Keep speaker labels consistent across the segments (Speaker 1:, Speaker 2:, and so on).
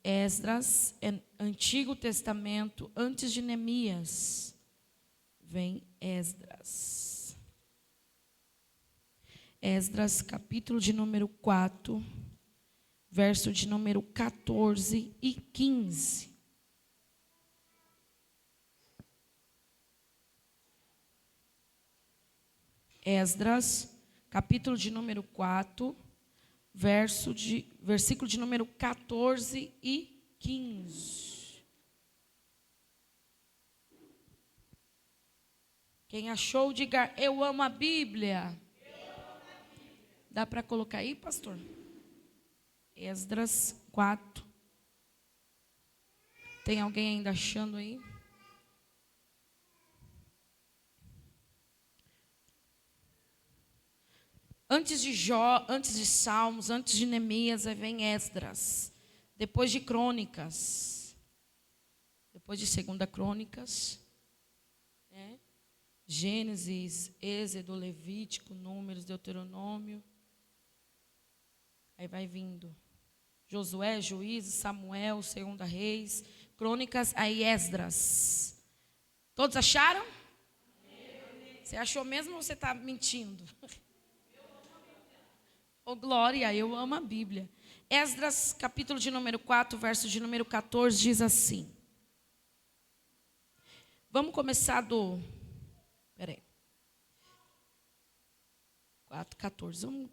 Speaker 1: Esdras é Antigo Testamento, antes de Neemias. Vem Esdras. Esdras, capítulo de número 4, verso de número 14 e 15. Esdras, capítulo de número 4, versículo de número 14 e 15. Quem achou, diga: eu amo a Bíblia. Dá para colocar aí, pastor? Esdras 4. Tem alguém ainda achando aí? Antes de Jó, antes de Salmos, antes de Neemias, aí vem Esdras. Depois de Crônicas. Depois de 2 Crônicas. Gênesis, Êxodo, Levítico, Números, Deuteronômio. Aí vai vindo Josué, Juízes, Samuel, 2 Reis, Crônicas, aí Esdras. Todos acharam? Você achou mesmo ou você está mentindo? Oh, glória, eu amo a Bíblia. Esdras, capítulo de número 4, verso de número 14, diz assim. Vamos começar do... Peraí. 4, 14.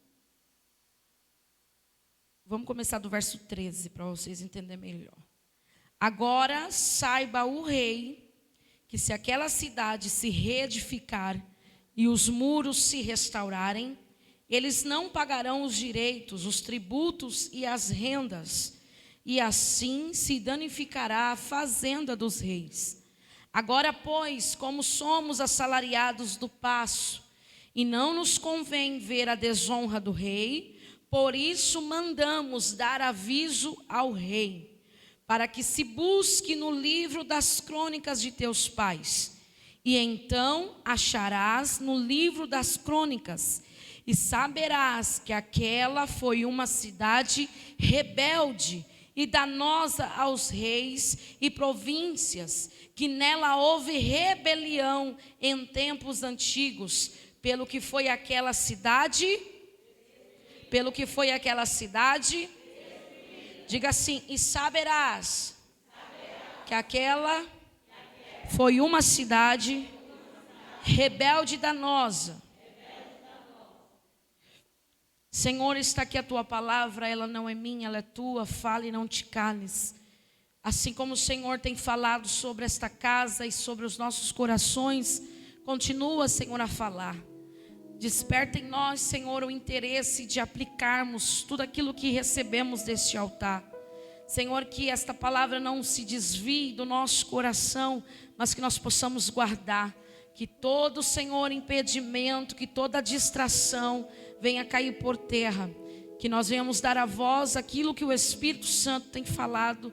Speaker 1: Vamos começar do verso 13, para vocês entenderem melhor. Agora saiba o rei, que se aquela cidade se reedificar e os muros se restaurarem, eles não pagarão os direitos, os tributos e as rendas, e assim se danificará a fazenda dos reis. Agora, pois, como somos assalariados do paço, e não nos convém ver a desonra do rei, por isso mandamos dar aviso ao rei, para que se busque no livro das crônicas de teus pais, e então acharás no livro das crônicas, e saberás que aquela foi uma cidade rebelde e danosa aos reis e províncias, que nela houve rebelião em tempos antigos, pelo que foi aquela cidade, diga assim, e saberás que aquela foi uma cidade rebelde e danosa. Senhor, está aqui a tua palavra, ela não é minha, ela é tua, fale e não te cales. Assim como o Senhor tem falado sobre esta casa e sobre os nossos corações, continua, Senhor, a falar. Desperta em nós, Senhor, o interesse de aplicarmos tudo aquilo que recebemos deste altar. Senhor, que esta palavra não se desvie do nosso coração, mas que nós possamos guardar. Que todo, Senhor, impedimento, que toda distração venha cair por terra. Que nós venhamos dar a voz aquilo que o Espírito Santo tem falado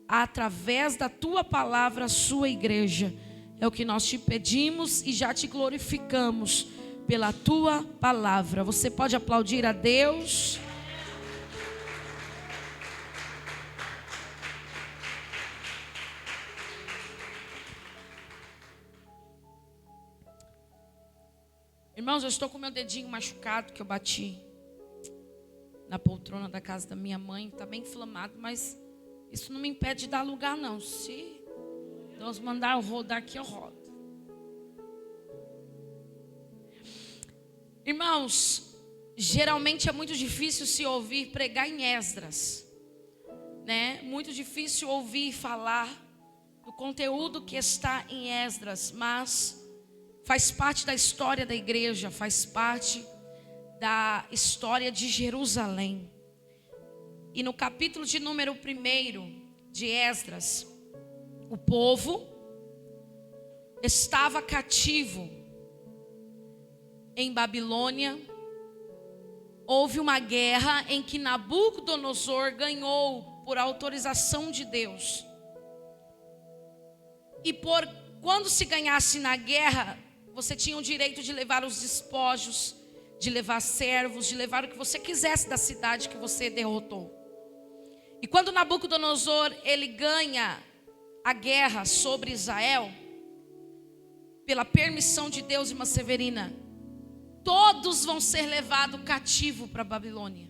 Speaker 1: através da tua palavra à sua igreja. É o que nós te pedimos e já te glorificamos pela tua palavra. Você pode aplaudir a Deus? Irmãos, eu estou com meu dedinho machucado que eu bati na poltrona da casa da minha mãe. Está bem inflamado, mas isso não me impede de dar lugar não. Se Deus mandar eu rodar aqui, eu rodo. Irmãos, geralmente é muito difícil se ouvir pregar em Esdras, né? Muito difícil ouvir falar do conteúdo que está em Esdras, mas faz parte da história da igreja, faz parte da história de Jerusalém. E no capítulo de número 1 de Esdras, o povo estava cativo em Babilônia. Houve uma guerra em que Nabucodonosor ganhou por autorização de Deus. E quando se ganhasse na guerra, você tinha o direito de levar os despojos, de levar servos, de levar o que você quisesse da cidade que você derrotou. E quando Nabucodonosor ele ganha a guerra sobre Israel, pela permissão de Deus, irmã Severina, todos vão ser levados cativo para a Babilônia.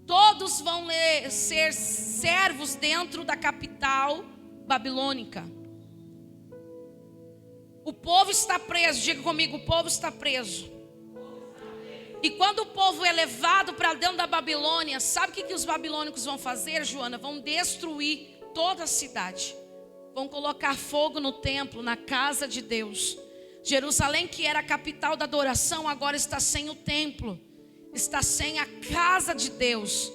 Speaker 1: Todos vão ser servos dentro da capital babilônica. O povo está preso, diga comigo, o povo está preso. E quando o povo é levado para dentro da Babilônia, sabe o que os babilônicos vão fazer, Joana? Vão destruir toda a cidade. Vão colocar fogo no templo, na casa de Deus. Jerusalém, que era a capital da adoração, agora está sem o templo. Está sem a casa de Deus.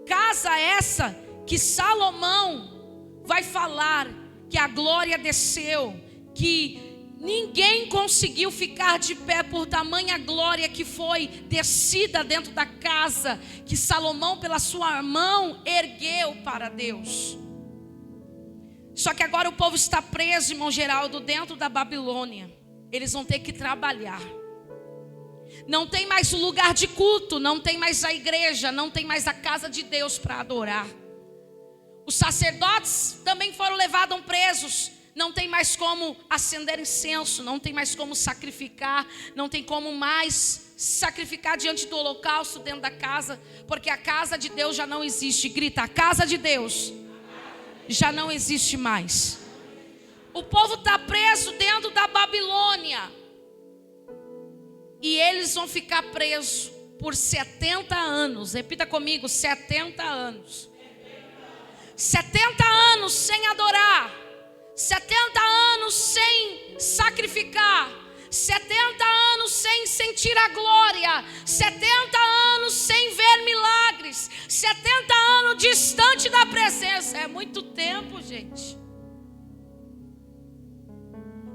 Speaker 1: Casa essa que Salomão vai falar que a glória desceu, que ninguém conseguiu ficar de pé por tamanha glória que foi descida dentro da casa que Salomão pela sua mão ergueu para Deus. Só que agora o povo está preso, irmão Geraldo, dentro da Babilônia. Eles vão ter que trabalhar. Não tem mais o lugar de culto, não tem mais a igreja, não tem mais a casa de Deus para adorar. Os sacerdotes também foram levados presos. Não tem mais como acender incenso, não tem mais como sacrificar, não tem como mais sacrificar diante do holocausto dentro da casa, porque a casa de Deus já não existe. Grita, a casa de Deus já não existe mais. O povo está preso dentro da Babilônia. E eles vão ficar presos por 70 anos. Repita comigo, 70 anos. 70 anos sem adorar. 70 anos sem sacrificar. 70 anos sem sentir a glória. 70 anos sem ver milagres. 70 anos distante da presença. É muito tempo, gente.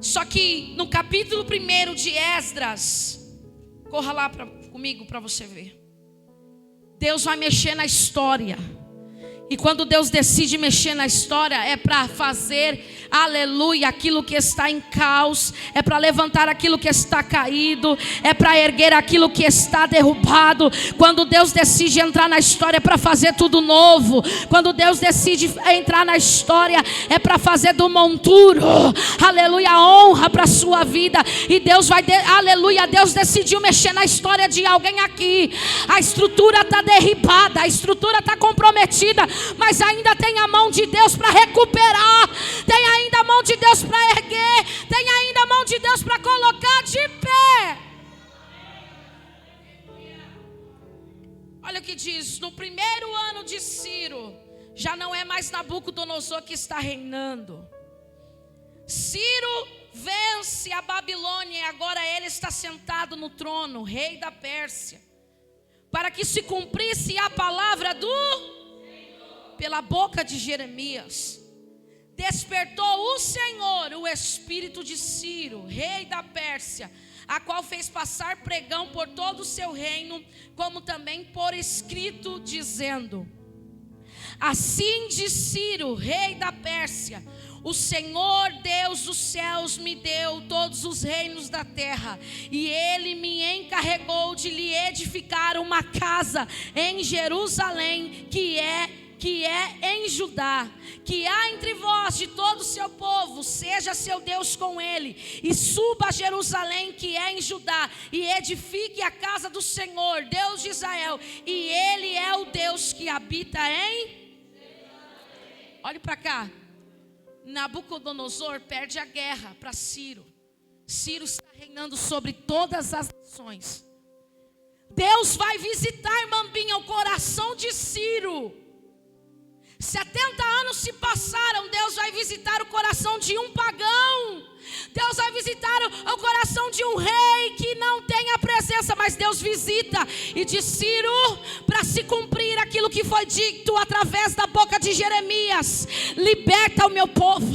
Speaker 1: Só que no capítulo 1 de Esdras, corra lá comigo para você ver. Deus vai mexer na história. E quando Deus decide mexer na história, é para fazer, aleluia, aquilo que está em caos, é para levantar aquilo que está caído, é para erguer aquilo que está derrubado. Quando Deus decide entrar na história, é para fazer tudo novo. Quando Deus decide entrar na história, é para fazer do monturo, aleluia, honra para a sua vida. E Deus vai, aleluia, Deus decidiu mexer na história de alguém aqui. A estrutura está derribada, a estrutura está comprometida, mas ainda tem a mão de Deus para recuperar, tem ainda a mão de Deus para erguer, tem ainda a mão de Deus para colocar de pé. Olha o que diz, no primeiro ano de Ciro, já não é mais Nabucodonosor que está reinando. Ciro vence a Babilônia e agora ele está sentado no trono, rei da Pérsia, para que se cumprisse a palavra pela boca de Jeremias. Despertou o Senhor o espírito de Ciro, rei da Pérsia, a qual fez passar pregão por todo o seu reino, como também por escrito, dizendo: assim diz Ciro, rei da Pérsia: o Senhor Deus dos céus me deu todos os reinos da terra, e Ele me encarregou de lhe edificar uma casa em Jerusalém, que é em Judá, que há entre vós de todo o seu povo, seja seu Deus com ele, e suba a Jerusalém, que é em Judá, e edifique a casa do Senhor, Deus de Israel, e Ele é o Deus que habita em... Olhe para cá. Nabucodonosor perde a guerra para Ciro. Ciro está reinando sobre todas as nações. Deus vai visitar, Mambinha, o coração de Ciro. 70 anos se passaram, Deus vai visitar o coração de um pagão. Deus vai visitar o coração de um rei que não tem a presença, mas Deus visita e diz: Ciro, para se cumprir aquilo que foi dito através da boca de Jeremias, liberta o meu povo,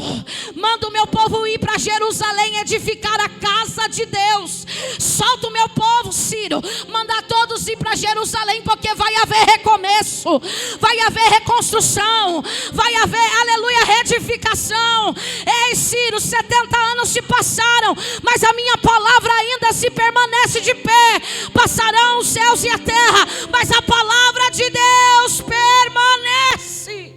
Speaker 1: manda o meu povo ir para Jerusalém edificar a casa de Deus. Solta o meu povo, Ciro, manda todos ir para Jerusalém, porque vai haver recomeço, vai haver reconstrução, vai haver, aleluia, reedificação. Ei, Ciro, 70 anos se passaram, mas a minha palavra ainda se permanece de pé. Passarão os céus e a terra, mas a palavra de Deus permanece.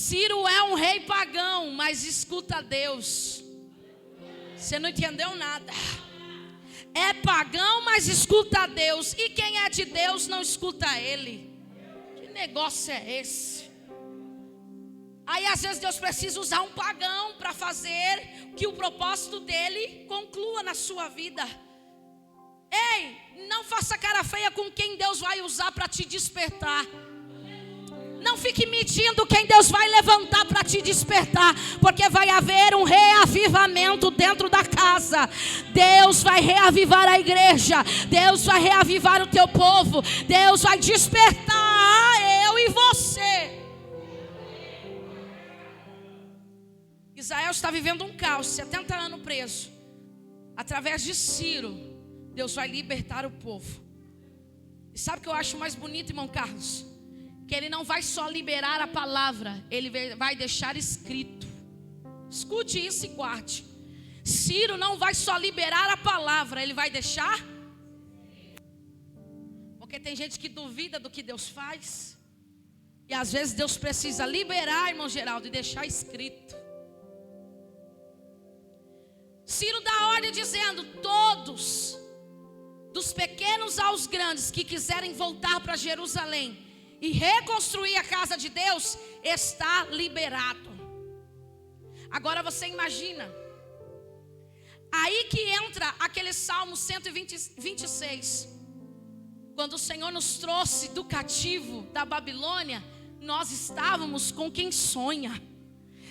Speaker 1: Ciro é um rei pagão, mas escuta a Deus. Você não entendeu nada. É pagão, mas escuta a Deus. E quem é de Deus não escuta ele. Que negócio é esse? Aí às vezes Deus precisa usar um pagão para fazer que o propósito dele conclua na sua vida. Ei, não faça cara feia com quem Deus vai usar para te despertar. Não fique medindo quem Deus vai levantar para te despertar, porque vai haver um reavivamento dentro da casa. Deus vai reavivar a igreja. Deus vai reavivar o teu povo. Deus vai despertar eu e você. Israel está vivendo um caos, 70 anos preso. Através de Ciro, Deus vai libertar o povo. E sabe o que eu acho mais bonito, irmão Carlos? Que ele não vai só liberar a palavra, ele vai deixar escrito. Escute isso e guarde. Ciro não vai só liberar a palavra, ele vai deixar. Porque tem gente que duvida do que Deus faz. E às vezes Deus precisa liberar, irmão Geraldo, e deixar escrito. Ciro dá ordem dizendo: todos, dos pequenos aos grandes, que quiserem voltar para Jerusalém e reconstruir a casa de Deus, está liberado. Agora você imagina, aí que entra aquele Salmo 126. Quando o Senhor nos trouxe do cativo da Babilônia, nós estávamos com quem sonha.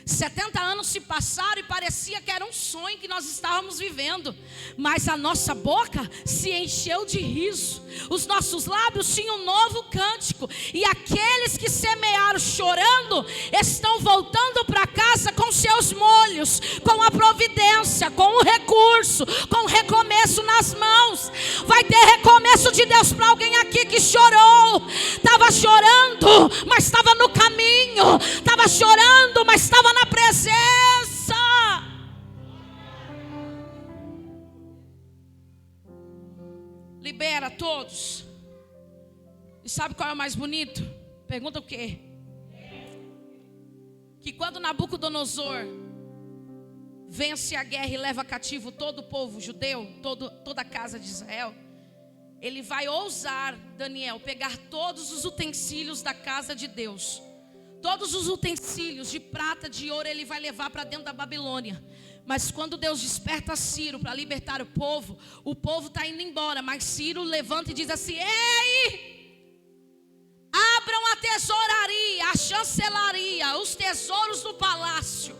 Speaker 1: 70 anos se passaram e parecia que era um sonho que nós estávamos vivendo. Mas a nossa boca se encheu de riso. Os nossos lábios tinham um novo cântico. E aqueles que semearam chorando estão voltando para casa com seus molhos, com a providência, com o recurso, com o recomeço nas mãos. Vai ter recomeço de Deus para alguém aqui que chorou. Estava chorando, mas estava no caminho. Estava chorando, mas estava na presença. Libera todos. E sabe qual é o mais bonito? Pergunta o quê? Que quando Nabucodonosor vence a guerra e leva cativo todo o povo judeu, toda a casa de Israel, ele vai ousar, Daniel, pegar todos os utensílios da casa de Deus. Todos os utensílios de prata, de ouro, ele vai levar para dentro da Babilônia. Mas quando Deus desperta Ciro para libertar o povo está indo embora. Mas Ciro levanta e diz assim: ei, abram a tesouraria, a chancelaria, os tesouros do palácio.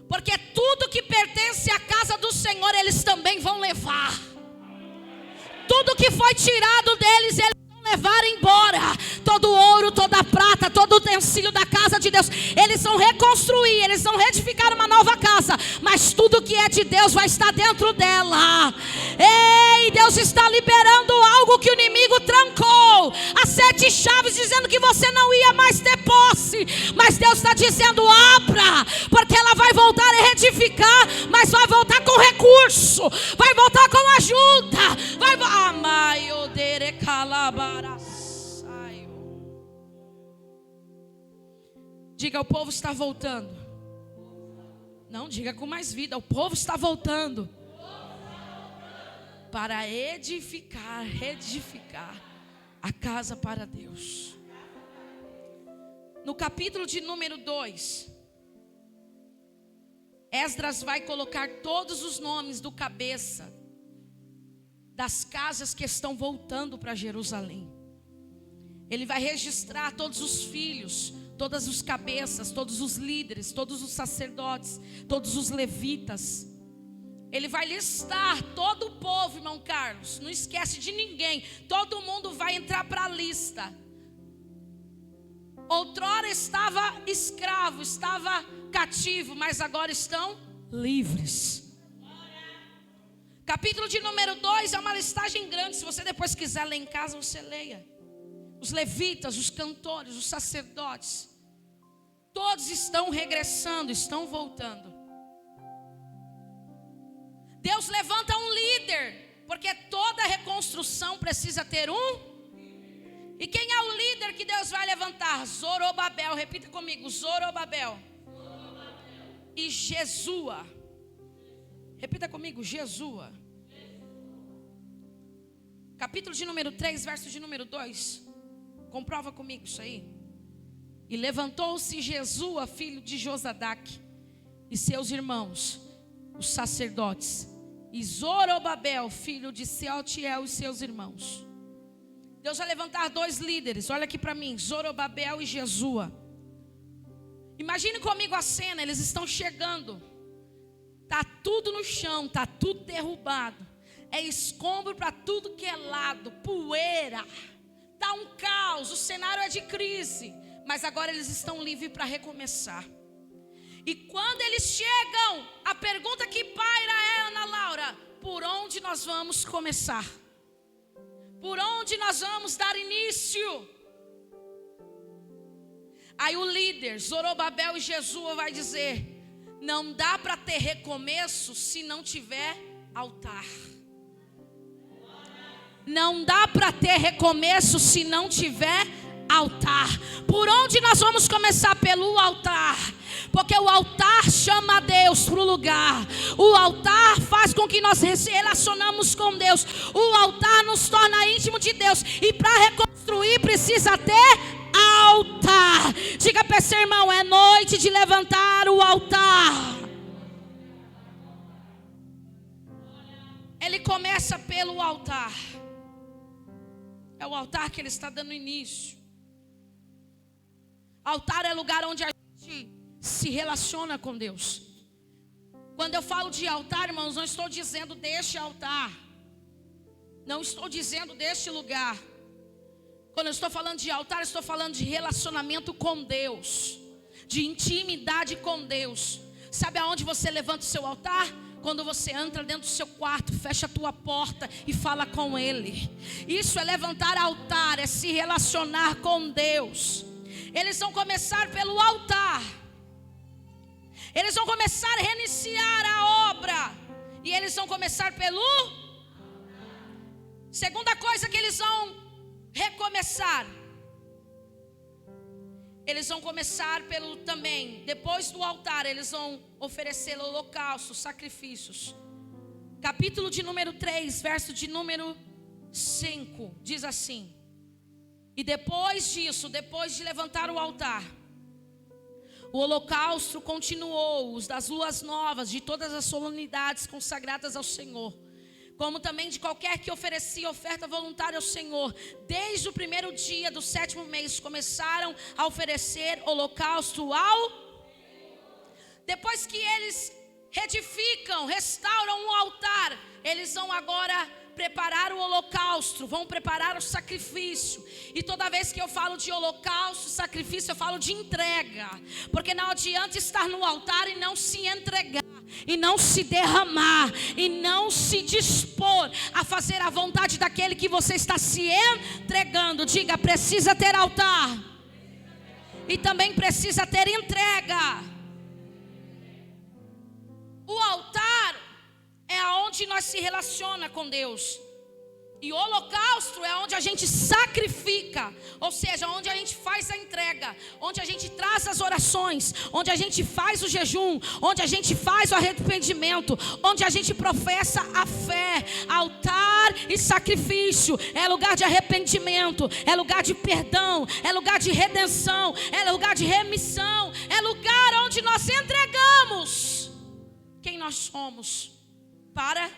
Speaker 1: Porque tudo que pertence à casa do Senhor, eles também vão levar. Tudo que foi tirado deles, eles levar embora. Todo ouro, toda prata, todo utensílio da casa de Deus, eles vão reconstruir, eles vão reedificar uma nova casa, mas tudo que é de Deus vai estar dentro dela. Ei, Deus está liberando algo que o inimigo trancou, as 7 chaves, dizendo que você não ia mais ter posse, mas Deus está dizendo: abra, porque ela vai voltar a reedificar, mas vai voltar com recurso, vai voltar com ajuda, vai Diga: o povo está voltando. Não, diga com mais vida: o povo está voltando para edificar a casa para Deus. No capítulo de número 2, Esdras vai colocar todos os nomes do cabeça das casas que estão voltando para Jerusalém. Ele vai registrar todos os filhos, todas os cabeças, todos os líderes, todos os sacerdotes, todos os levitas. Ele vai listar todo o povo, irmão Carlos. Não esquece de ninguém. Todo mundo vai entrar para a lista. Outrora estava escravo, estava cativo, mas agora estão livres. Capítulo de número 2 é uma listagem grande. Se você depois quiser ler em casa, você leia. Os levitas, os cantores, os sacerdotes, todos estão regressando, estão voltando. Deus levanta um líder, porque toda reconstrução precisa ter um. E quem é o líder que Deus vai levantar? Zorobabel. Repita comigo: Zorobabel. E Jesua. Repita comigo: Jesua. Capítulo de número 3, verso de número 2. Comprova comigo isso aí. E levantou-se Jesua, filho de Josadaque, e seus irmãos, os sacerdotes, e Zorobabel, filho de Sealtiel, e seus irmãos. Deus vai levantar 2 líderes, olha aqui para mim, Zorobabel e Jesua. Imagine comigo a cena, eles estão chegando. Tá tudo no chão, tá tudo derrubado. É escombro para tudo que é lado, poeira. Tá um caos, o cenário é de crise. Mas agora eles estão livres para recomeçar. E quando eles chegam, a pergunta que paira é, Ana Laura: por onde nós vamos começar? Por onde nós vamos dar início? Aí o líder, Zorobabel e Jesua, vai dizer: não dá para ter recomeço se não tiver altar. Não dá para ter recomeço se não tiver altar. Por onde nós vamos começar? Pelo altar. Porque o altar chama a Deus para o lugar. O altar faz com que nós se relacionamos com Deus. O altar nos torna íntimo de Deus. E para reconstruir precisa ter altar. Diga para esse irmão: é noite de levantar o altar. Ele começa pelo altar. É o altar que ele está dando início. Altar é lugar onde a gente se relaciona com Deus. Quando eu falo de altar, irmãos, não estou dizendo deste altar. Não estou dizendo deste lugar. Quando eu estou falando de altar, estou falando de relacionamento com Deus, de intimidade com Deus. Sabe aonde você levanta o seu altar? Quando você entra dentro do seu quarto, fecha a tua porta e fala com Ele. Isso é levantar altar, é se relacionar com Deus. Eles vão começar pelo altar. Eles vão começar a reiniciar a obra. E eles vão começar pelo... Segunda coisa que eles vão recomeçar. Eles vão começar pelo também, depois do altar, eles vão oferecer holocaustos, sacrifícios. Capítulo de número 3, verso de número 5, diz assim: e depois disso, depois de levantar o altar, o holocausto continuou, os das luas novas, de todas as solenidades consagradas ao Senhor, como também de qualquer que oferecia oferta voluntária ao Senhor. Desde o primeiro dia do 7º mês, começaram a oferecer holocausto ao... Depois que eles reedificam, restauram um altar, eles vão agora preparar o holocausto, vão preparar o sacrifício. E toda vez que eu falo de holocausto, sacrifício, eu falo de entrega. Porque não adianta estar no altar e não se entregar, e não se derramar, e não se dispor a fazer a vontade daquele que você está se entregando. Diga: precisa ter altar. E também precisa ter entrega. O altar é aonde nós se relaciona com Deus. E o holocausto é onde a gente sacrifica, ou seja, onde a gente faz a entrega, onde a gente traz as orações, onde a gente faz o jejum, onde a gente faz o arrependimento, onde a gente professa a fé. Altar e sacrifício é lugar de arrependimento, é lugar de perdão, é lugar de redenção, é lugar de remissão, é lugar onde nós entregamos quem nós somos para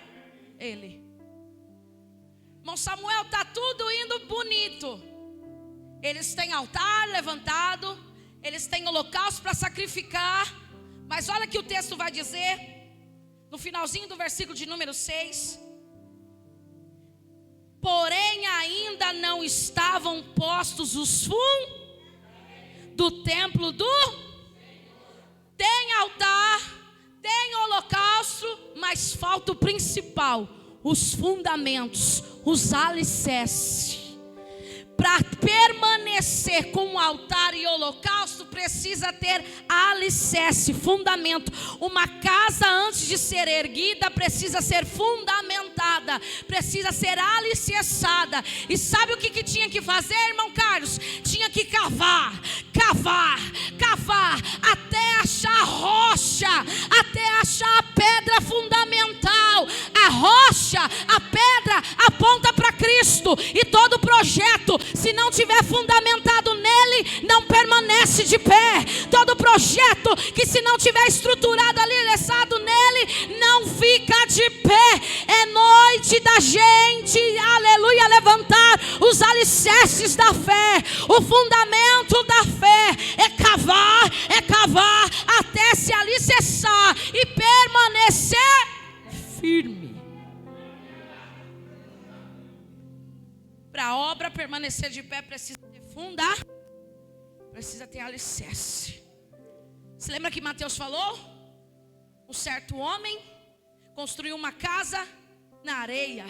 Speaker 1: Ele. Irmão Samuel, está tudo indo bonito. Eles têm altar levantado, eles têm holocausto para sacrificar. Mas olha que o texto vai dizer, no finalzinho do versículo de número 6. Porém ainda não estavam postos os fundos do templo do... Tem altar, tem holocausto, mas falta o principal, os fundamentos, os alicerces. para permanecer com o altar e holocausto, precisa ter alicerce, fundamento. Uma casa, antes de ser erguida, precisa ser fundamentada, precisa ser alicerçada. E sabe o que tinha que fazer, irmão Carlos? Tinha que cavar, até achar a rocha, até achar a pedra fundamental. A rocha, a pedra aponta para Cristo. E todo projeto, se não tiver fundamentado nele, não permanece de pé. Todo projeto que, se não tiver estruturado, alicerçado nele, não fica de pé. É noite da gente, aleluia, levantar os alicerces da fé. O fundamento da fé é cavar até se alicerçar e permanecer firme. Para a obra permanecer de pé, precisa ter fundar, precisa ter alicerce. Você lembra que Mateus falou? Um certo homem construiu uma casa na areia,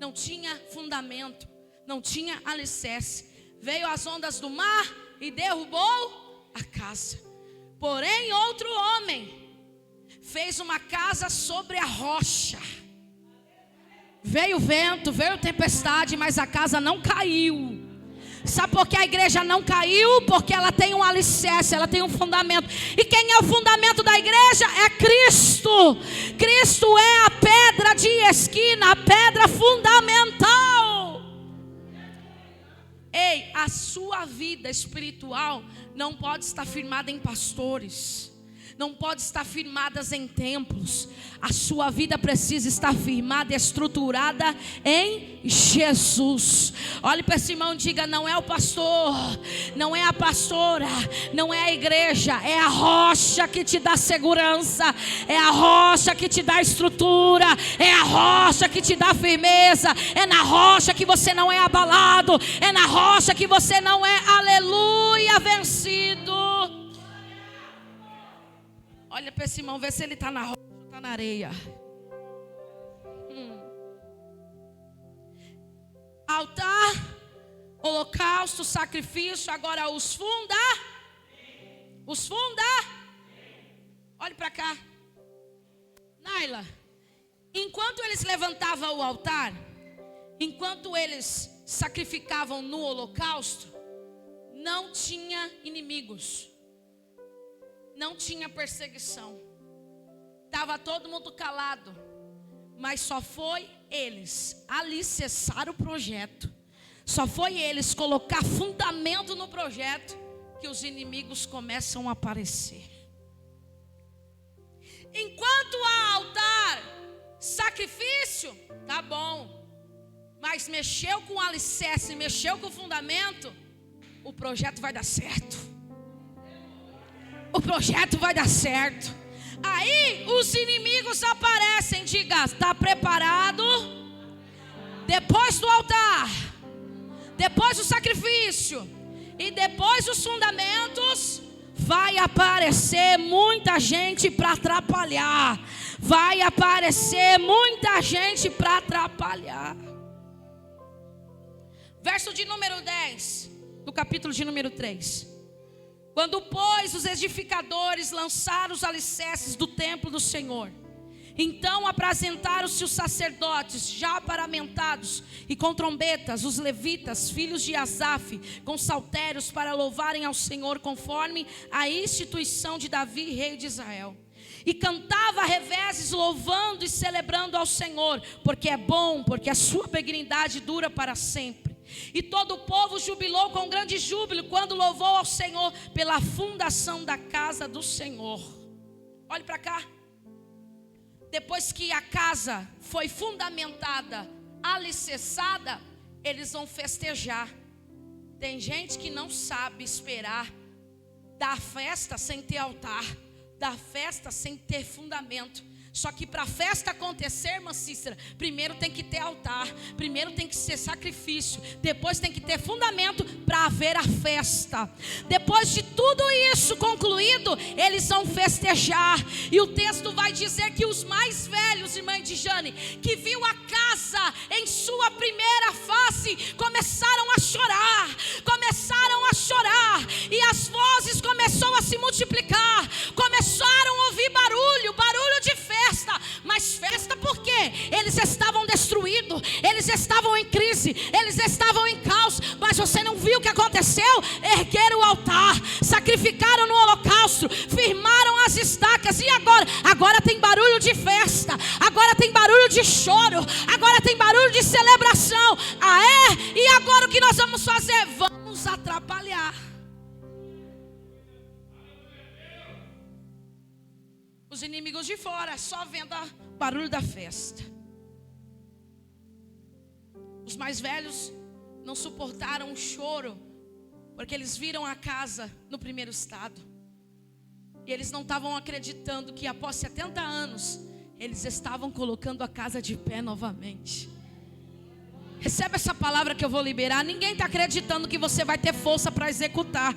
Speaker 1: não tinha fundamento, não tinha alicerce. Veio as ondas do mar e derrubou a casa. Porém, outro homem fez uma casa sobre a rocha. Veio vento, veio tempestade, mas a casa não caiu. Sabe por que a igreja não caiu? Porque ela tem um alicerce, ela tem um fundamento. E quem é o fundamento da igreja? É Cristo. Cristo é a pedra de esquina, a pedra fundamental. Ei, a sua vida espiritual não pode estar firmada em pastores, não pode estar firmada em templos. A sua vida precisa estar firmada e estruturada em Jesus. Olhe para esse irmão e diga: não é o pastor, não é a pastora, não é a igreja, é a rocha que te dá segurança, é a rocha que te dá estrutura, é a rocha que te dá firmeza, é na rocha que você não é abalado, é na rocha que você não é, aleluia, vencido. Olha para esse irmão, vê se ele está na rocha ou está na areia. Altar, holocausto, sacrifício. Agora os funda. Olhe para cá, Naila. Enquanto eles levantavam o altar, enquanto eles sacrificavam no holocausto, não tinha inimigos, não tinha perseguição, estava todo mundo calado. Mas só foi eles alicerçar o projeto, só foi eles colocar fundamento no projeto, que os inimigos começam a aparecer. Enquanto há altar, sacrifício, tá bom, mas mexeu com o alicerce, mexeu com o fundamento, o projeto vai dar certo. O projeto vai dar certo. Aí os inimigos aparecem. Diga: está preparado? Depois do altar, depois do sacrifício e depois dos fundamentos, vai aparecer muita gente para atrapalhar. Vai aparecer muita gente para atrapalhar. Verso de número 10 do capítulo de número 3. Quando, pois, os edificadores lançaram os alicerces do templo do Senhor, então apresentaram-se os sacerdotes já paramentados e com trombetas, os levitas, filhos de Asaf, com saltérios, para louvarem ao Senhor conforme a instituição de Davi, rei de Israel. E cantava a revezes, louvando e celebrando ao Senhor, porque é bom, porque a sua benignidade dura para sempre. E todo o povo jubilou com grande júbilo quando louvou ao Senhor pela fundação da casa do Senhor. Olhe para cá. Depois que a casa foi fundamentada, alicerçada, eles vão festejar. Tem gente que não sabe esperar, dá festa sem ter altar, dá festa sem ter fundamento. Só que para a festa acontecer, irmã Cícera, primeiro tem que ter altar, primeiro tem que ser sacrifício, depois tem que ter fundamento para haver a festa. Depois de tudo isso concluído, eles vão festejar. E o texto vai dizer que os mais velhos, irmã Edjane, que viu a casa em sua primeira face, começaram a chorar eles estavam em caos, mas você não viu o que aconteceu? Ergueram o altar, sacrificaram no holocausto, firmaram as estacas. E agora? Agora tem barulho de festa, agora tem barulho de choro, agora tem barulho de celebração. Ah, é? E agora o que nós vamos fazer? Vamos atrapalhar. Os inimigos de fora só vendo o barulho da festa. Os mais velhos não suportaram o choro, porque eles viram a casa no primeiro estado. E eles não estavam acreditando que após 70 anos, eles estavam colocando a casa de pé novamente. Recebe essa palavra que eu vou liberar. Ninguém está acreditando que você vai ter força para executar.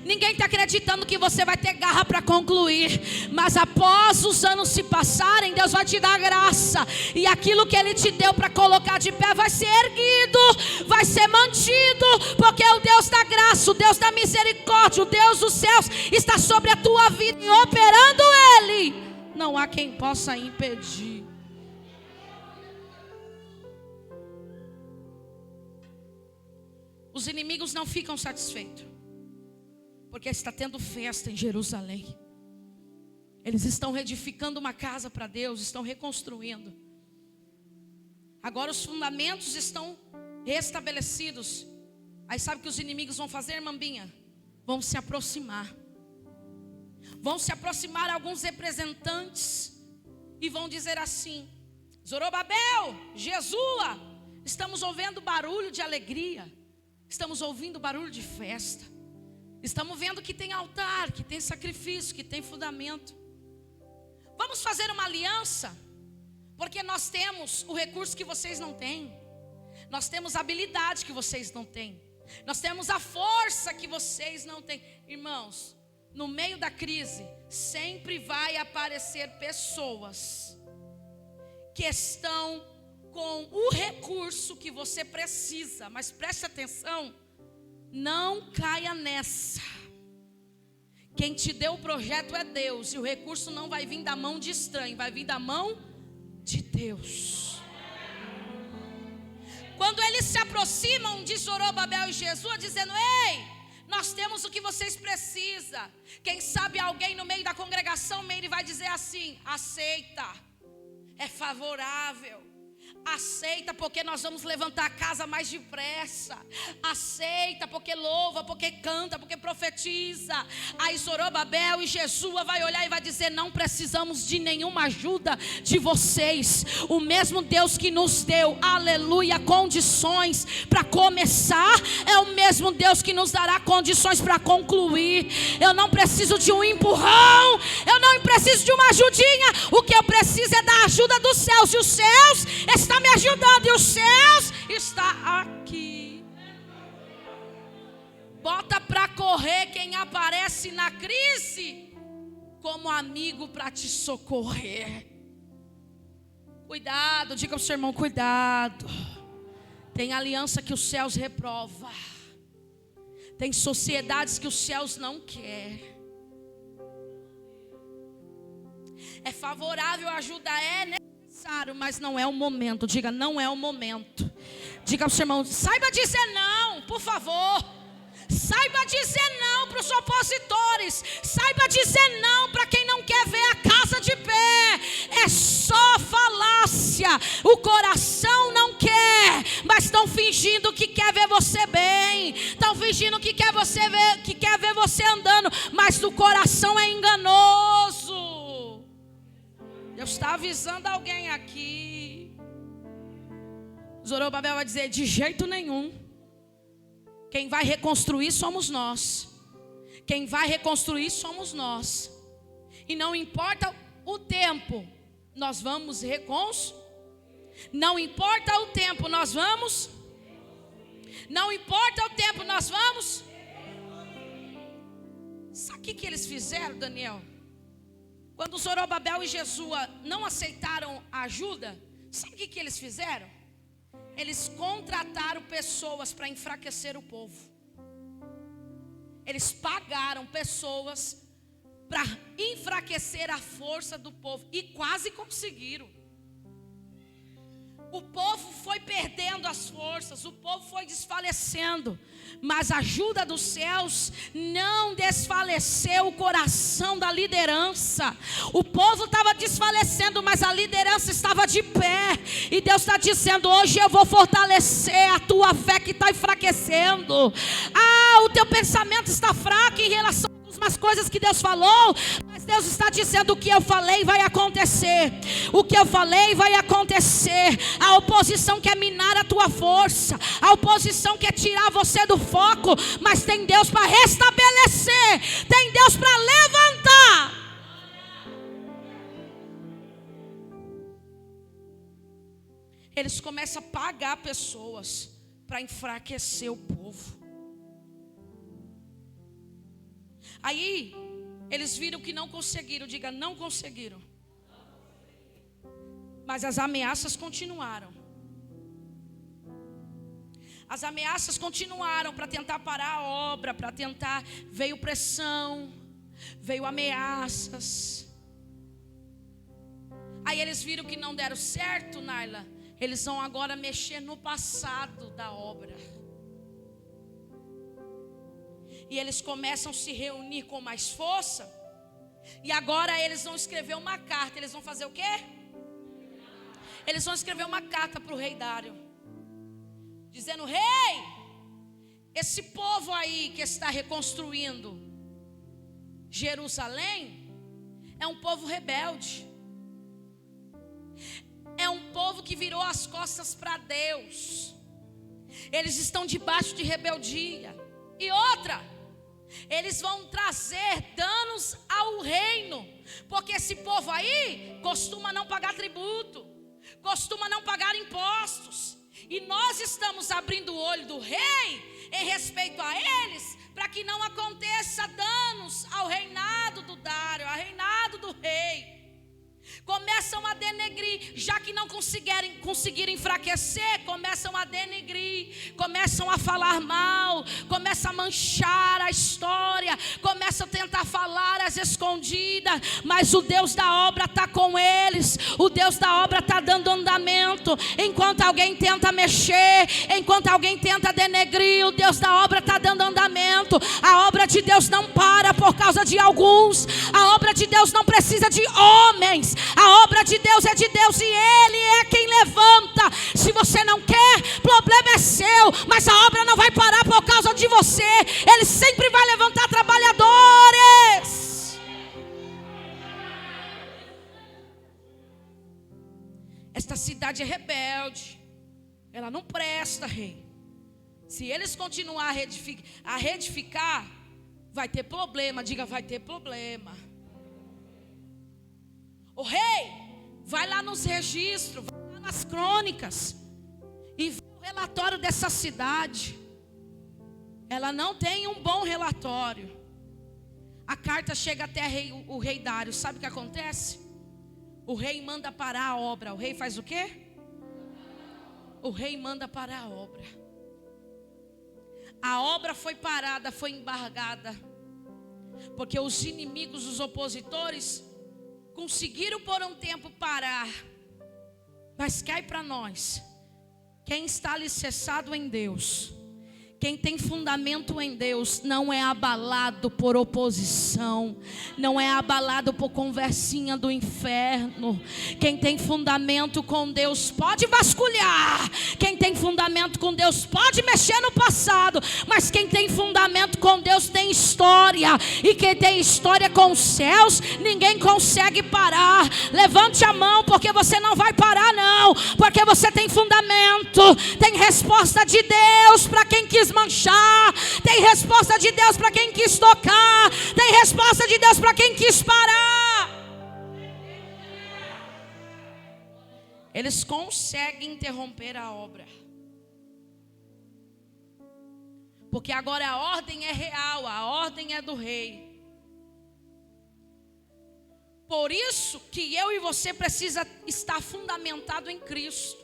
Speaker 1: Ninguém está acreditando que você vai ter garra para concluir. Mas após os anos se passarem, Deus vai te dar graça. E aquilo que Ele te deu para colocar de pé vai ser erguido, vai ser mantido. Porque o Deus da graça, o Deus da misericórdia, o Deus dos céus está sobre a tua vida. E operando Ele, não há quem possa impedir. Os inimigos não ficam satisfeitos, porque está tendo festa em Jerusalém. Eles estão reedificando uma casa para Deus, estão reconstruindo. Agora os fundamentos estão restabelecidos. Aí sabe o que os inimigos vão fazer, Mambinha? Vão se aproximar. Vão se aproximar alguns representantes e vão dizer assim: Zorobabel, Jesua, estamos ouvindo barulho de alegria. Estamos ouvindo barulho de festa. Estamos vendo que tem altar, que tem sacrifício, que tem fundamento. Vamos fazer uma aliança, porque nós temos o recurso que vocês não têm. Nós temos a habilidade que vocês não têm. Nós temos a força que vocês não têm. Irmãos, no meio da crise, sempre vai aparecer pessoas que estão com o recurso que você precisa. Mas preste atenção, não caia nessa. Quem te deu o projeto é Deus, e o recurso não vai vir da mão de estranho, vai vir da mão de Deus. Quando eles se aproximam de Zorobabel e Jesua, dizendo: ei, nós temos o que vocês precisam. Quem sabe alguém no meio da congregação, ele vai dizer assim: aceita, é favorável. Aceita, porque nós vamos levantar a casa mais depressa. Aceita, porque louva, porque canta, porque profetiza. Aí Zorobabel e Jesua vai olhar e vai dizer: não precisamos de nenhuma ajuda de vocês. O mesmo Deus que nos deu, aleluia, condições para começar, é o mesmo Deus que nos dará condições para concluir. Eu não preciso de um empurrão, eu não preciso de uma ajudinha. O que eu preciso é da ajuda dos céus. E os céus está me ajudando, e os céus está aqui. Bota para correr quem aparece na crise como amigo para te socorrer. Cuidado, diga ao seu irmão: cuidado. Tem aliança que os céus reprova. Tem sociedades que os céus não quer. É favorável, ajuda é necessário, mas não é o momento. Diga: não é o momento. Diga ao seu irmão: saiba dizer não, por favor. Saiba dizer não para os opositores. Saiba dizer não para quem não quer ver a casa de pé. É só falácia. O coração não quer, mas estão fingindo que quer ver você bem. Estão fingindo que quer ver você andando, mas o coração é enganoso. Deus está avisando alguém aqui. Zorobabel vai dizer: de jeito nenhum. Quem vai reconstruir somos nós. Quem vai reconstruir somos nós. E não importa o tempo, nós vamos reconstruir. Não importa o tempo, nós vamos. Não importa o tempo, nós vamos. Sabe o que eles fizeram, Daniel? Quando Zorobabel e Jesua não aceitaram a ajuda, sabe o que eles fizeram? Eles contrataram pessoas para enfraquecer o povo. Eles pagaram pessoas para enfraquecer a força do povo. E quase conseguiram. O povo foi perdendo as forças, o povo foi desfalecendo, mas a ajuda dos céus não desfaleceu o coração da liderança. O povo estava desfalecendo, mas a liderança estava de pé. E Deus está dizendo: hoje eu vou fortalecer a tua fé que está enfraquecendo. O teu pensamento está fraco em relação a algumas coisas que Deus falou, mas Deus está dizendo: o que eu falei vai acontecer. O que eu falei vai acontecer. A oposição quer minar a tua força, a oposição quer tirar você do foco, mas tem Deus para restabelecer, tem Deus para levantar. Eles começam a pagar pessoas para enfraquecer o povo. Aí eles viram que não conseguiram. Diga: não conseguiram. Mas as ameaças continuaram. As ameaças continuaram para tentar parar a obra, para tentar. Veio pressão, veio ameaças. Aí eles viram que não deram certo, Naila. Eles vão agora mexer no passado da obra. E eles começam a se reunir com mais força. E agora eles vão escrever uma carta. Eles vão fazer o quê? Eles vão escrever uma carta para o rei Dário, dizendo: rei, esse povo aí que está reconstruindo Jerusalém é um povo rebelde. É um povo que virou as costas para Deus. Eles estão debaixo de rebeldia. E outra, eles vão trazer danos ao reino, porque esse povo aí costuma não pagar tributo, costuma não pagar impostos. E nós estamos abrindo o olho do rei em respeito a eles, para que não aconteça danos ao reinado do Dário, ao reinado do rei. Começam a denegrir, já que não conseguiram enfraquecer, começam a denegrir, começam a falar mal, começam a manchar a história, começam a tentar falar às escondidas, mas o Deus da obra está com eles, o Deus da obra está dando andamento. Enquanto alguém tenta mexer, enquanto alguém tenta denegrir, o Deus da obra está dando andamento. A obra de Deus não para por causa de alguns, a obra de Deus não precisa de homens. A obra de Deus é de Deus e Ele é quem levanta. Se você não quer, problema é seu, mas a obra não vai parar por causa de você. Ele sempre vai levantar trabalhadores. Esta cidade é rebelde, ela não presta, rei. Se eles continuarem a reedificar, vai ter problema. Diga: vai ter problema. O rei, vai lá nos registros, vai lá nas crônicas e vê o relatório dessa cidade. Ela não tem um bom relatório. A carta chega até o rei Dário. Sabe o que acontece? O rei manda parar a obra. O rei faz o quê? O rei manda parar a obra. A obra foi parada, foi embargada, porque os inimigos, os opositores, conseguiram por um tempo parar. Mas cai para nós: quem está alicerçado em Deus, quem tem fundamento em Deus, não é abalado por oposição, não é abalado por conversinha do inferno. Quem tem fundamento com Deus pode vasculhar, quem tem fundamento com Deus pode mexer no passado, mas quem tem fundamento com Deus tem história, e quem tem história com os céus, ninguém consegue parar. Levante a mão, porque você não vai parar não, porque você tem fundamento, tem resposta de Deus para quem quis manchar, tem resposta de Deus para quem quis tocar, tem resposta de Deus para quem quis parar. Eles conseguem interromper a obra, porque agora a ordem é real, a ordem é do rei. Por isso que eu e você precisa estar fundamentado em Cristo.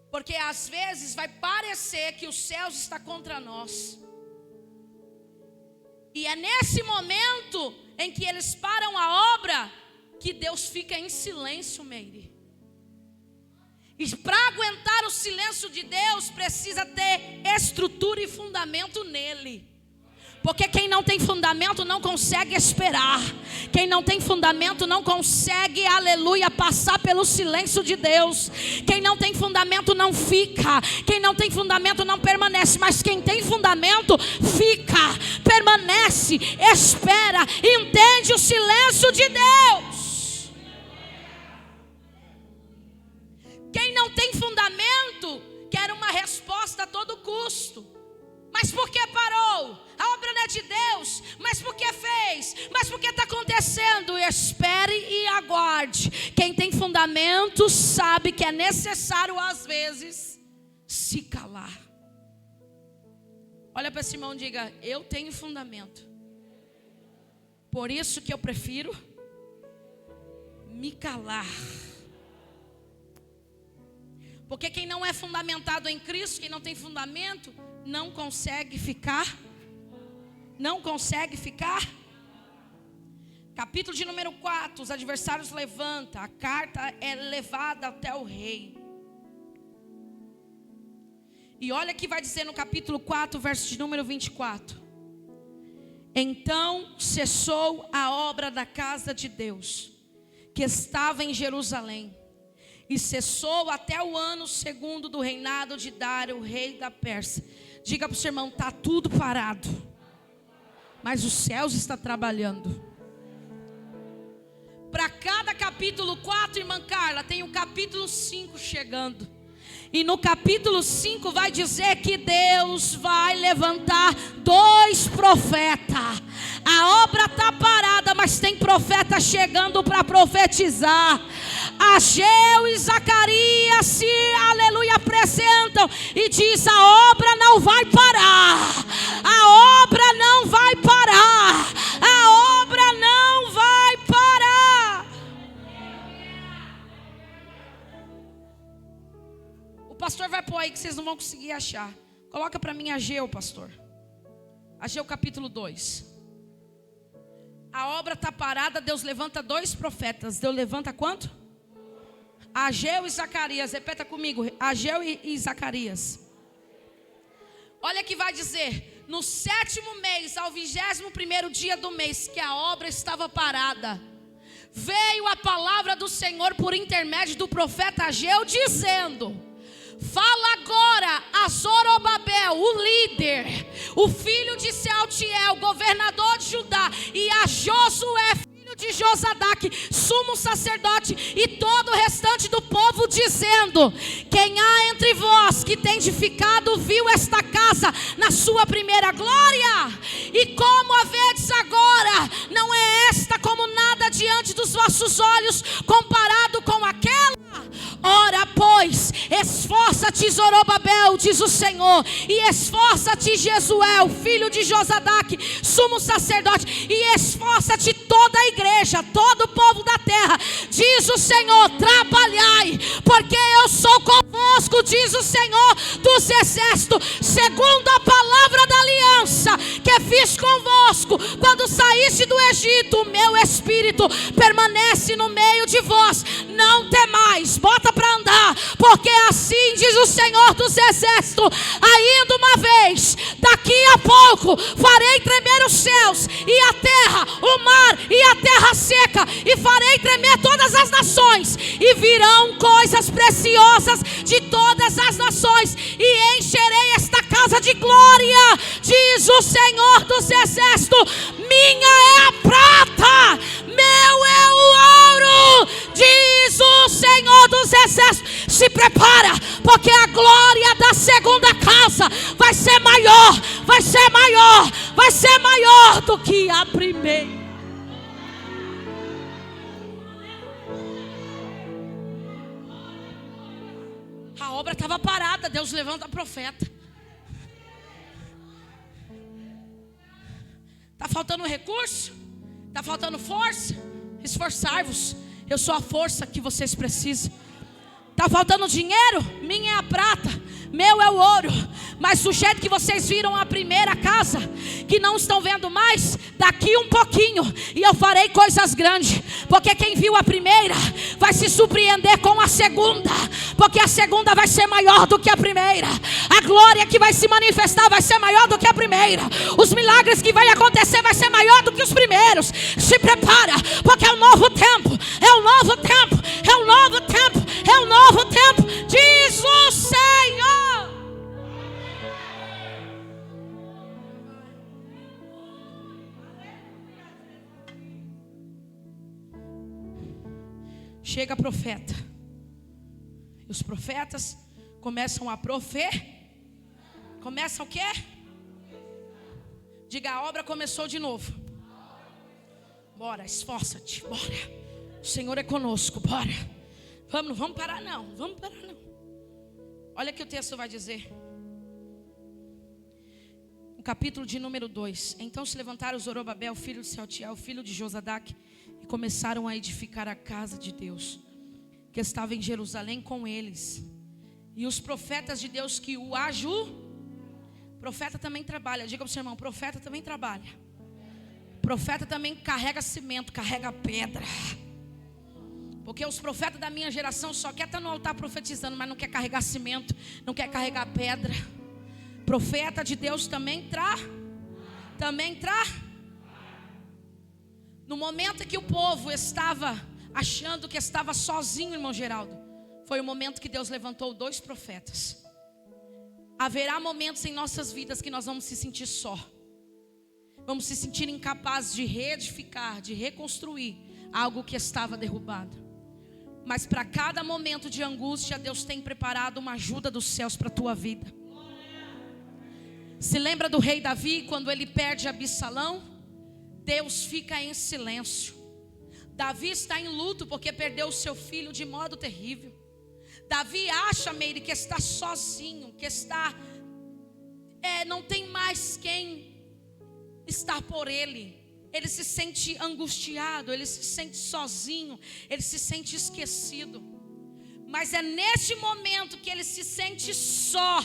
Speaker 1: Porque às vezes vai parecer que os céus estão contra nós. E é nesse momento em que eles param a obra que Deus fica em silêncio, Meire. E para aguentar o silêncio de Deus, precisa ter estrutura e fundamento nele. Porque quem não tem fundamento não consegue esperar. Quem não tem fundamento não consegue, aleluia, passar pelo silêncio de Deus. Quem não tem fundamento não fica. Quem não tem fundamento não permanece. Mas quem tem fundamento fica, permanece, espera, entende o silêncio de Deus. Quem não tem fundamento quer uma resposta a todo custo. Mas por que parou? A obra não é de Deus. Mas por que fez? Mas por que está acontecendo? Espere e aguarde. Quem tem fundamento sabe que é necessário às vezes se calar. Olha para esse irmão e diga: eu tenho fundamento. Por isso que eu prefiro me calar. Porque quem não é fundamentado em Cristo, quem não tem fundamento, não consegue ficar. Capítulo de número 4, os adversários levantam. A carta é levada até o rei. E olha que vai dizer no capítulo 4, verso de número 24. Então cessou a obra da casa de Deus, que estava em Jerusalém. E cessou até o ano segundo do reinado de Dário, rei da Pérsia. Diga para o seu irmão: está tudo parado, mas os céus estão trabalhando. Para cada capítulo 4, irmã Carla, tem o capítulo 5 chegando. E no capítulo 5 vai dizer que Deus vai levantar 2 profetas. A obra está parada, mas tem profeta chegando para profetizar. Ageu e Zacarias se, aleluia, apresentam e diz: a obra não vai parar. A obra não vai parar. A obra não vai parar. O pastor vai pôr aí que vocês não vão conseguir achar. Coloca para mim Ageu, pastor. Ageu capítulo 2. A obra está parada, Deus levanta 2 profetas. Deus levanta quanto? Ageu e Zacarias. Repeta comigo: Ageu e Zacarias. Olha que vai dizer: no 7º mês, ao 21º dia do mês, que a obra estava parada, veio a palavra do Senhor por intermédio do profeta Ageu, dizendo: fala agora a Zorobabel, o líder, o filho de Sealtiel, governador de Judá, e a Josué, filho de Josadaque, sumo sacerdote, e todo o restante do povo, dizendo: quem há entre vós que tem edificado viu esta casa na sua primeira glória? E como a vedes agora, não é esta como nada diante dos vossos olhos, comparado com aquela? Ora, pois, esforça-te, Zorobabel, diz o Senhor, e esforça-te, Jesuel, filho de Josadaque, sumo sacerdote, e esforça-te toda a igreja, todo o povo da terra, diz o Senhor: trabalhai, porque eu sou convosco, diz o Senhor dos exércitos, segundo a palavra da aliança que fiz convosco, quando saíste do Egito. O meu espírito permanece no meio de vós, não temais. Bota para andar, porque assim diz o Senhor dos exércitos: ainda uma vez, daqui a pouco, farei tremer os céus e a terra, o mar e a terra seca, e farei tremer todas as nações, e virão coisas preciosas de todas as nações, e encherei esta casa de glória, diz o Senhor dos exércitos. Minha é a prata, meu é o ouro, diz o Senhor dos exércitos. Se prepara, porque a glória da segunda casa vai ser maior, vai ser maior, vai ser maior do que a primeira. A obra estava parada, Deus levanta profeta. Está faltando recurso? Está faltando força? Esforçai-vos, eu sou a força que vocês precisam. Está faltando dinheiro? Minha é a prata, meu é o ouro. Mas do jeito que vocês viram a primeira casa, que não estão vendo mais, daqui um pouquinho, e eu farei coisas grandes. Porque quem viu a primeira vai se surpreender com a segunda, porque a segunda vai ser maior do que a primeira. A glória que vai se manifestar vai ser maior do que a primeira. Os milagres que vai acontecer vai ser maior do que os primeiros. Se prepara, porque é um novo tempo. É um novo tempo. É um novo tempo. É um novo tempo. Diz o Senhor. Chega profeta. E os profetas começam a Começam o quê? Diga, a obra começou de novo. Bora, esforça-te, bora. O Senhor é conosco, bora. Vamos, não vamos parar não, vamos parar não. Olha o que o texto vai dizer. No capítulo de número 2. Então se levantaram Zorobabel, filho de Sealtiel, filho de Josadaque, e começaram a edificar a casa de Deus, que estava em Jerusalém com eles. E os profetas de Deus que o profeta também trabalha. Diga para o seu irmão, profeta também trabalha. Profeta também carrega cimento, carrega pedra. Porque os profetas da minha geração só quer estar no altar profetizando, mas não quer carregar cimento, não quer carregar pedra. Profeta de Deus também No momento que o povo estava achando que estava sozinho, irmão Geraldo, foi o momento que Deus levantou 2 profetas. Haverá momentos em nossas vidas que nós vamos se sentir só. Vamos se sentir incapazes de reedificar, de reconstruir algo que estava derrubado. Mas para cada momento de angústia, Deus tem preparado uma ajuda dos céus para a tua vida. Se lembra do rei Davi, quando ele perde Absalão? Deus fica em silêncio. Davi está em luto porque perdeu o seu filho de modo terrível. Davi acha, Meire, que está sozinho, que não tem mais quem estar por ele. Ele se sente angustiado, ele se sente sozinho, ele se sente esquecido. Mas é neste momento que ele se sente só,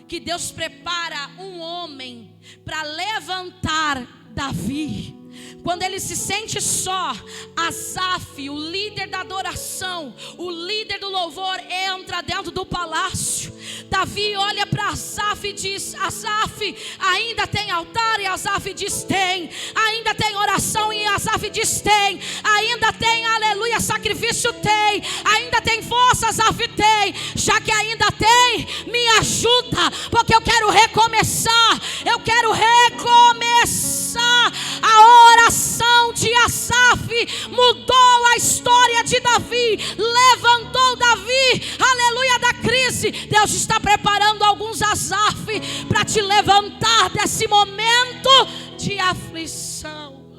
Speaker 1: que Deus prepara um homem para levantar Davi. Quando ele se sente só, Asaf, o líder da adoração, o líder do louvor, entra dentro do palácio. Davi olha para Asaf e diz: Asaf, ainda tem altar? E Asaf diz: tem. Ainda tem oração? E Asaf diz: tem. Ainda tem, aleluia, sacrifício? Tem. Ainda tem força? Asaf tem. Já que ainda tem, me ajuda, porque eu quero recomeçar. Eu quero recomeçar. A oração de Asaf mudou a história de Davi, levantou Davi, aleluia, da crise. Deus está preparando alguns Asaf para te levantar desse momento de aflição.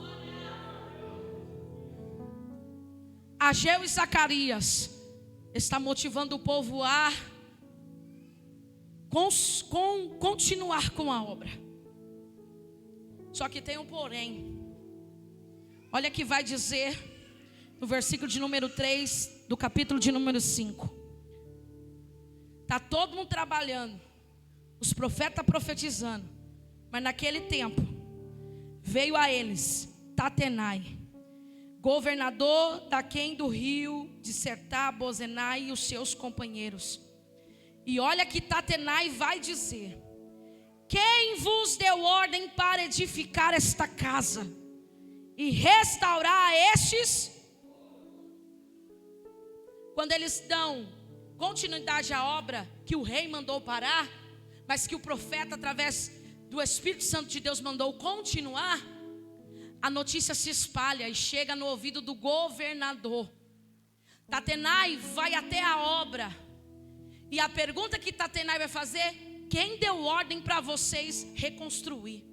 Speaker 1: Ageu e Zacarias está motivando o povo a continuar com a obra. Só que tem um porém. Olha que vai dizer no versículo de número 3 do capítulo de número 5. Está todo mundo trabalhando, os profetas profetizando, mas naquele tempo veio a eles Tatenai, governador daquém do rio de Sertá-Bozenai, e os seus companheiros. E olha que Tatenai vai dizer: quem vos deu ordem para edificar esta casa e restaurar estes? Quando eles dão continuidade à obra que o rei mandou parar, mas que o profeta, através do Espírito Santo de Deus, mandou continuar, a notícia se espalha e chega no ouvido do governador. Tatenai vai até a obra, e a pergunta que Tatenai vai fazer: quem deu ordem para vocês reconstruir?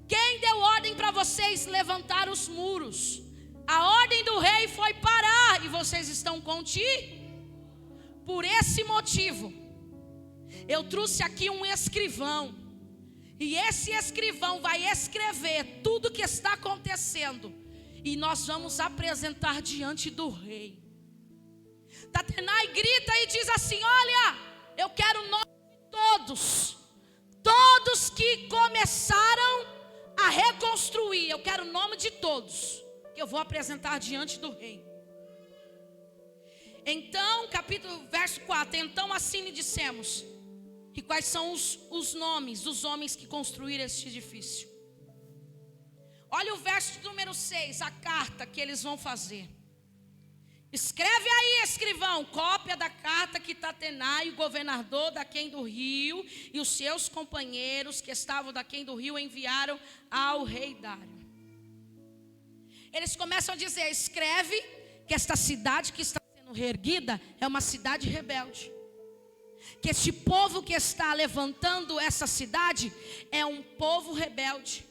Speaker 1: Quem deu ordem para vocês levantar os muros? A ordem do rei foi parar, e vocês estão Por esse motivo, eu trouxe aqui um escrivão, e esse escrivão vai escrever tudo o que está acontecendo, e nós vamos apresentar diante do rei. Tatenai grita e diz assim: olha, eu quero nome de todos, começaram a reconstruir. Eu quero o nome de todos que eu vou apresentar diante do rei. Então, verso 4. Então assim lhe dissemos. E quais são os nomes dos homens que construíram este edifício? Olha o verso número 6, a carta que eles vão fazer. Escreve aí, escrivão, cópia da carta que Tatenai, o governador daquém do rio, e os seus companheiros que estavam daquém do rio enviaram ao rei Dário. Eles começam a dizer: escreve que esta cidade que está sendo reerguida é uma cidade rebelde. Que este povo que está levantando essa cidade é um povo rebelde.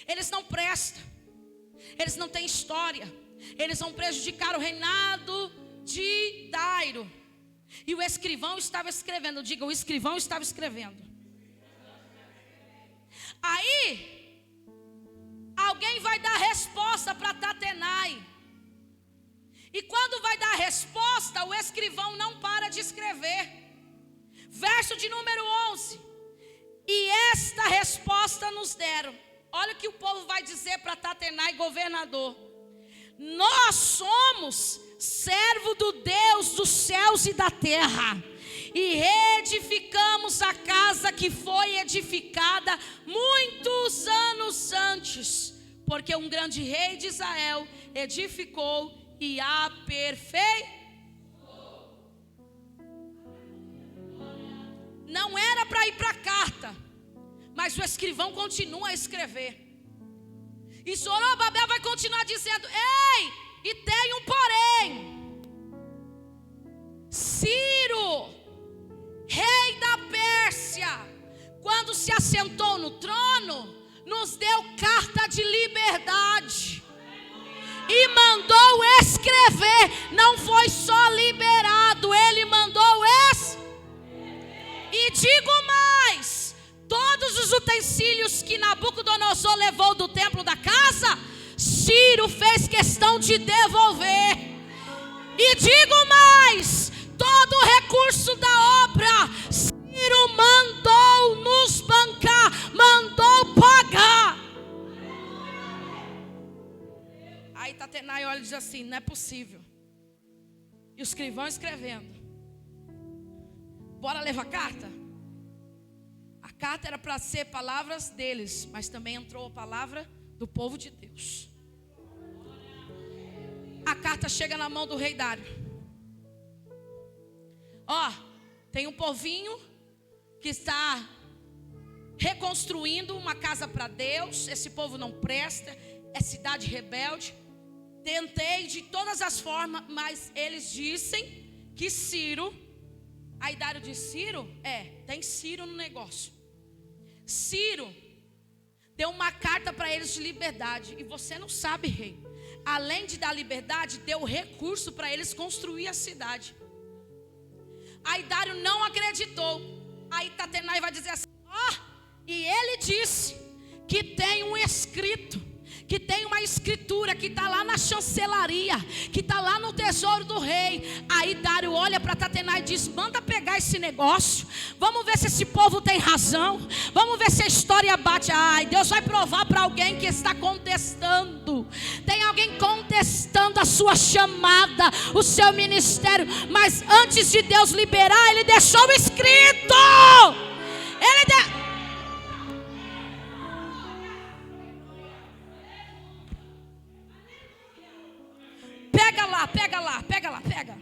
Speaker 1: Eles não prestam, eles não têm história, eles vão prejudicar o reinado de Dairo. E o escrivão estava escrevendo, diga, o escrivão estava escrevendo. Aí, alguém vai dar resposta para Tatenai. E quando vai dar a resposta, o escrivão não para de escrever. Verso de número 11. E esta resposta nos deram. Olha o que o povo vai dizer para Tatenai, governador. Nós somos servo do Deus dos céus e da terra. E reedificamos a casa que foi edificada muitos anos antes. Porque um grande rei de Israel edificou e aperfeiçoou. Não era para ir para a carta, mas o escrivão continua a escrever. E Zorobabel vai continuar dizendo: ei, e tem um porém. Ciro, rei da Pérsia, quando se assentou no trono, nos deu carta de liberdade. E mandou escrever. Não foi só liberado, ele mandou E digo mais: todos os utensílios que Nabucodonosor levou do templo da casa, Ciro fez questão de devolver. E digo mais: todo o recurso da obra, Ciro mandou nos bancar, mandou pagar. Aí Tatenai olha e diz assim: não é possível. E os escrivão escrevendo: bora levar carta? A carta era para ser palavras deles, mas também entrou a palavra do povo de Deus. A carta chega na mão do rei Dário. Ó, tem um povinho que está reconstruindo uma casa para Deus. Esse povo não presta, é cidade rebelde. Tentei de todas as formas, mas eles dizem que Ciro. Aí Dário diz: Ciro? Tem Ciro no negócio. Ciro deu uma carta para eles de liberdade. E você não sabe, rei, além de dar liberdade, deu recurso para eles construir a cidade. Aí Dário não acreditou. Aí Tatenai vai dizer assim: e ele disse que tem um escrito, que tem uma escritura que está lá na chancelaria, que está lá no tesouro do rei. Aí Dário olha para Tatenai e diz: manda pegar esse negócio, vamos ver se esse povo tem razão, vamos ver se a história bate. Ai, Deus vai provar para alguém que está contestando. Tem alguém contestando a sua chamada, o seu ministério. Mas antes de Deus liberar, Ele deixou escrito. Pega.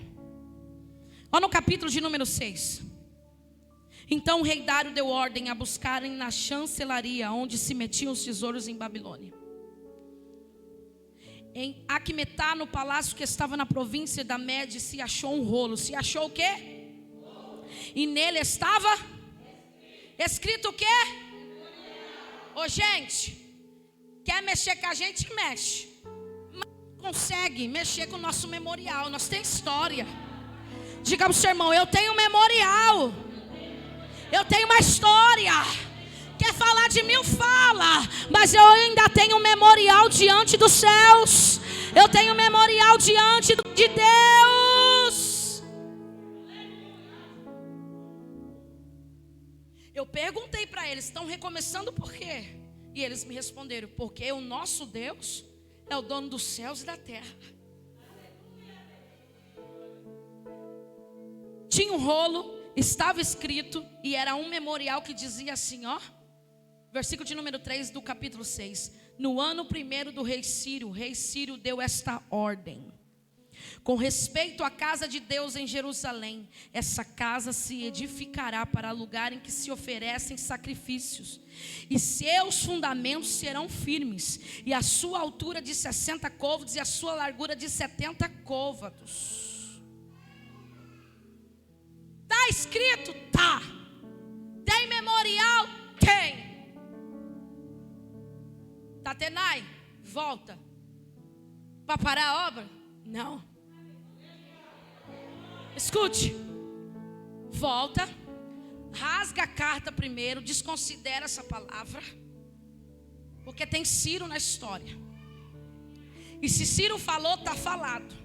Speaker 1: Olha no capítulo de número 6. Então o rei Dário deu ordem a buscarem na chancelaria, onde se metiam os tesouros em Babilônia. Em Aquemetá, no palácio que estava na província da Média, se achou um rolo. Se achou o quê? E nele estava escrito o quê? Ô gente, quer mexer com a gente, mexe. Consegue mexer com o nosso memorial. Nós temos história. Diga para o seu irmão: eu tenho um memorial, eu tenho uma história. Quer falar de mim? Fala. Mas eu ainda tenho um memorial diante dos céus. Eu tenho um memorial diante de Deus. Eu perguntei para eles: estão recomeçando por quê? E eles me responderam: porque o nosso Deus é o dono dos céus e da terra. Tinha um rolo, estava escrito, e era um memorial que dizia assim, ó. Versículo de número 3 do capítulo 6. No ano 1º do rei Sírio deu esta ordem: com respeito à casa de Deus em Jerusalém, essa casa se edificará para lugar em que se oferecem sacrifícios, e seus fundamentos serão firmes, e a sua altura de 60 côvados e a sua largura de 70 côvados. Está escrito? Tá. Tem memorial? Tem. Tatenai, volta. Para parar a obra? Não. Escute. Volta. Rasga a carta primeiro. Desconsidera essa palavra. Porque tem Ciro na história. E se Ciro falou, está falado.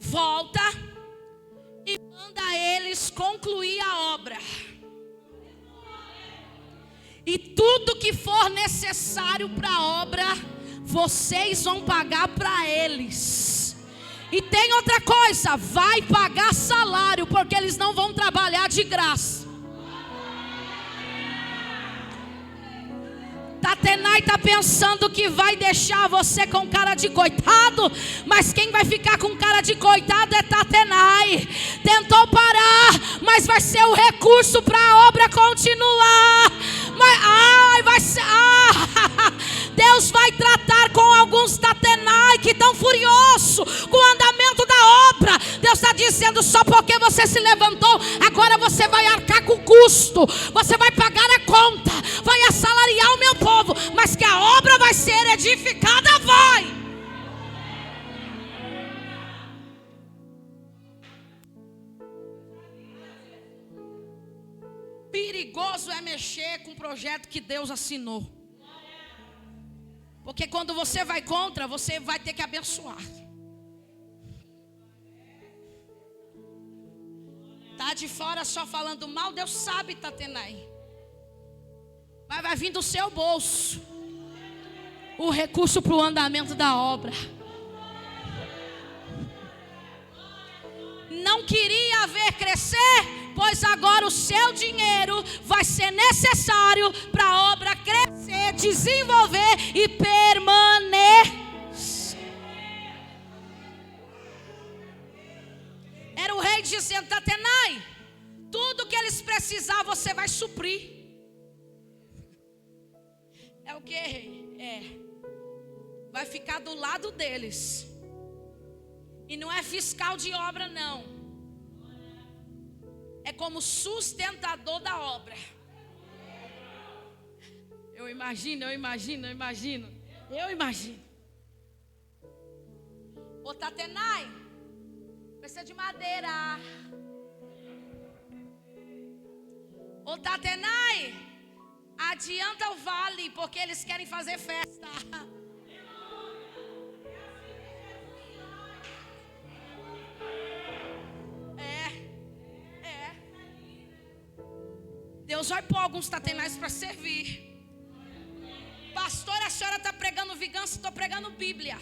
Speaker 1: Volta e manda eles concluir a obra. E tudo que for necessário para a obra, vocês vão pagar para eles. E tem outra coisa: vai pagar salário, porque eles não vão trabalhar de graça. Tatenai está pensando que vai deixar você com cara de coitado, mas quem vai ficar com cara de coitado é Tatenai. Tentou parar, mas vai ser o recurso para a obra continuar. Mas, vai ser, Deus vai tratar com alguns Tatenai que estão furiosos com o andamento da obra. Deus está dizendo: só porque você se levantou, agora você vai arcar com o custo, você vai pagar a conta, vai assalariar o meu povo, mas que a obra vai ser edificada, vai. Perigoso é mexer com um projeto que Deus assinou, porque quando você vai contra, você vai ter que abençoar. Tá de fora só falando mal, Deus sabe, Tatenai. Mas vai vir do seu bolso o recurso para o andamento da obra. Não queria ver crescer, pois agora o seu dinheiro vai ser necessário para a obra crescer, desenvolver e permanecer. Era o rei dizendo: Tatenai, tudo que eles precisavam você vai suprir. É o que, rei? Vai ficar do lado deles. E não é fiscal de obra, não. É como sustentador da obra. Eu imagino. Ô Tatenai, precisa de madeira. Ô Tatenai, adianta o vale, porque eles querem fazer festa. Deus vai pôr alguns Tatenais para servir. Pastor, a senhora está pregando vingança, estou pregando Bíblia.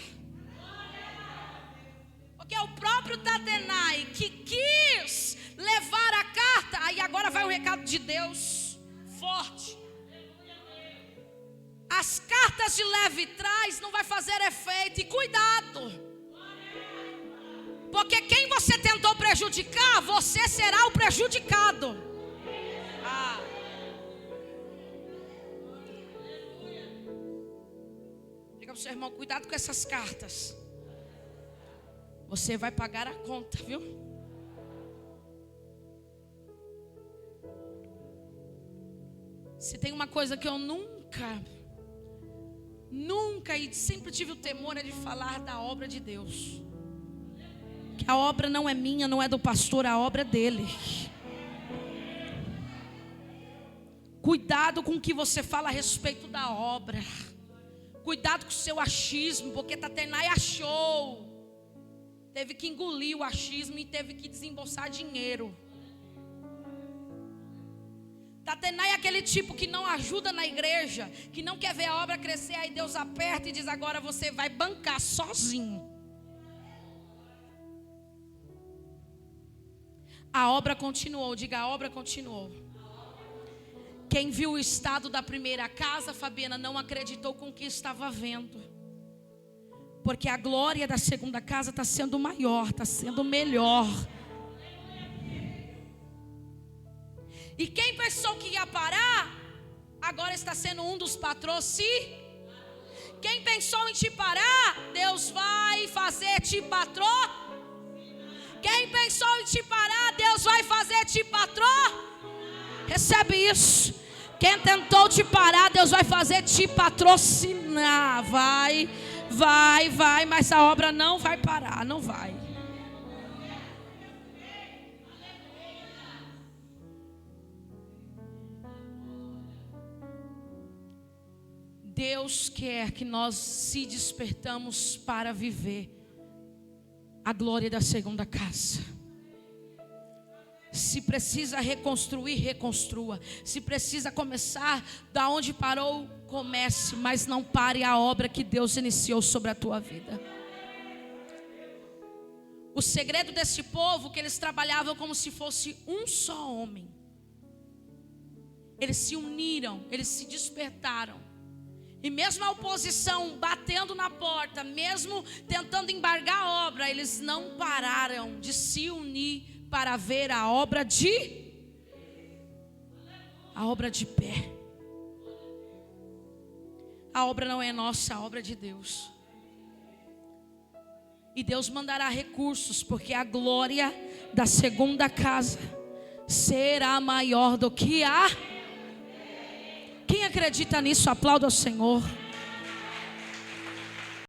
Speaker 1: Porque é o próprio Tatenai que quis levar a carta. Aí agora vai o recado de Deus forte. As cartas de leve e trás não vai fazer efeito. E cuidado, porque quem você tentou prejudicar, você será o prejudicado. Diga para o seu irmão: cuidado com essas cartas. Você vai pagar a conta, viu? Se tem uma coisa que eu nunca e sempre tive o temor, é de falar da obra de Deus. Que a obra não é minha, não é do pastor, a obra é dele. Cuidado com o que você fala a respeito da obra. Cuidado com o seu achismo, porque Tatenai achou. teve que engolir o achismo e teve que desembolsar dinheiro. Tatenai é aquele tipo que não ajuda na igreja, que não quer ver a obra crescer, aí Deus aperta e diz: agora você vai bancar sozinho. A obra continuou, diga: a obra continuou. Quem viu o estado da primeira casa, Fabiana, não acreditou com o que estava vendo. Porque a glória da segunda casa está sendo maior, está sendo melhor. E quem pensou que ia parar, agora está sendo um dos patrocínios. Quem pensou em te parar, Deus vai fazer te patrocinar. Quem pensou em te parar, Deus vai fazer te patrocinar. Recebe isso. Quem tentou te parar, Deus vai fazer te patrocinar. Vai, mas a obra não vai parar, não vai. Deus quer que nós se despertamos para viver a glória da segunda casa. Se precisa reconstruir, reconstrua. Se precisa começar da onde parou, comece, mas não pare a obra que Deus iniciou sobre a tua vida. O segredo desse povo, que eles trabalhavam como se fosse um só homem. Eles se uniram, eles se despertaram. E mesmo a oposição batendo na porta, mesmo tentando embargar a obra, eles não pararam de se unir para ver a obra de pé. A obra não é nossa, a obra é de Deus. E Deus mandará recursos, porque a glória da segunda casa será maior do que a... Quem acredita nisso, aplauda ao Senhor.